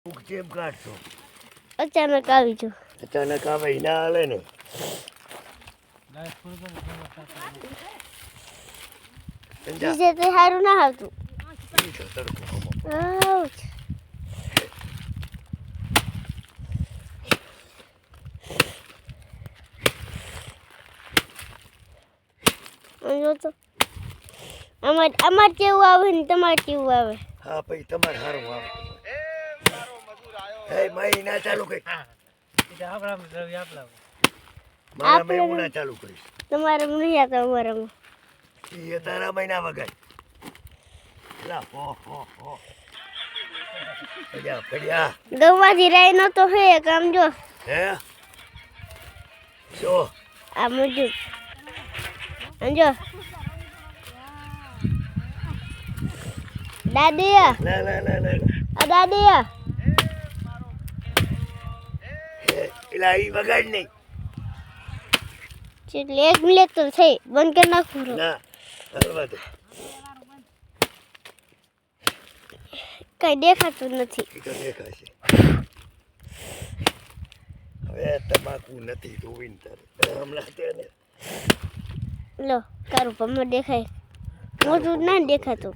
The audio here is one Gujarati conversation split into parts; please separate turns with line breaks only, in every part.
કેમ કાઢશો?
અચાનક આવી જો.
અચાનક આવે ના હાલે ને.
બીજે તો સારું ના આવતું. આઉચ. જો તો અમાર કેવું આવે ને તમારે કેવું આવે.
હા ભાઈ તમારે સારું આવે. એ મહિના ચાલુ કરી. મારા મહિના ચાલુ કરીશ.
તમારે નહીં આવતા અમારામાં.
એ તારા મહિના વગર. લા હો હો હો. પડ્યા પડ્યા.
ગવાથી રાઈ નો તો હે કામ જો.
હે? શું?
આ મજૂર. અંજો. દાદી
ના ના ના ના.
આ દાદી
એલા ઈ વગાડ નહીં.
એટલે 1 મિનિટ તો થઈ બંધ કરી નાખું.
ના હલવા દે.
કઈ દેખાતું નથી.
ઈ તો દેખાશે. હવે તમાકુ નથી ધોવીને તારે હમણાં તેને
લો તારું ભમર દેખાય. મોટું ના દેખાતું.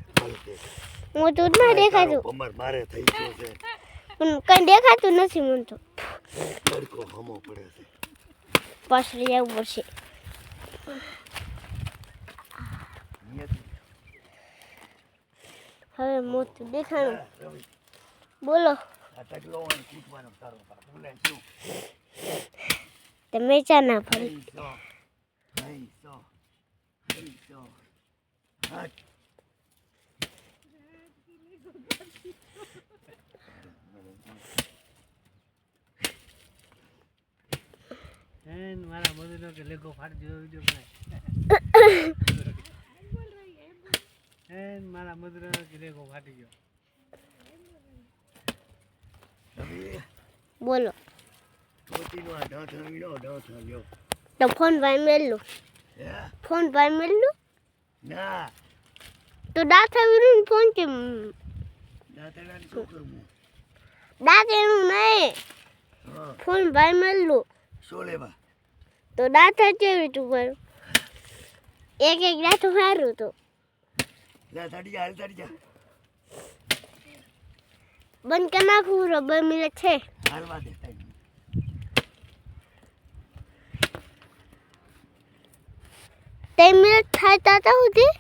મોટું ના દેખાતું.
ભમર મારે થઈ ગયો છે.
પણ કઈ દેખાતું નથી મને તો.
તડકો હમો પડે છે.
પાછળ જવું પડશે. હવે મોટું દેખાણું. બોલો
આ ટકલો હોય કૂટવાનો તારો બોલે શું?
તમે ચા ના ફરી.
મારા મધુનો કે લેગો ફાટી દીધો વિડિયો બનાય. મારા મધુનો કે લેગો ફાટી ગયો.
બોલો
મોતીનો આ ઢાંઠ આવીનો ઢાંઠ આવ્યો.
તો ફોન ભાઈ મેલું.
હે?
ફોન ભાઈ મેલું
ના
તો દાંત આવીનું ફોન કેમ?
દાંતડાને શું કરવું?
દાંત એનું નહીં.
હા
ફોન ભાઈ મેલું
શું લેવા?
તો દાંત કેવી તું મારું એક દાંત સારું તો
જા તડી જા હાલ તડી જા.
બંધ કરી નાખું. 2 મિનિટ છે.
હાલવા દે તઈ.
3 મિનિટ થાય તા સુધી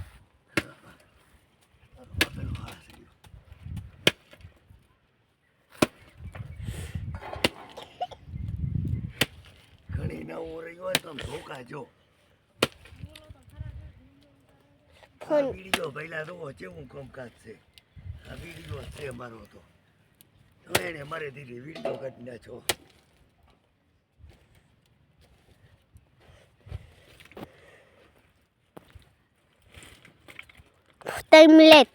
ઘણી નવું રહ્યું હોય તો ધોકા જો.
ફોન
વિડીયો પહેલા તો કેવું કામકાજ છે. આ વિડીયો છે મારો તો એને મારે દીધી વિડીયો કાઢી નાખો.
3 મિનિટ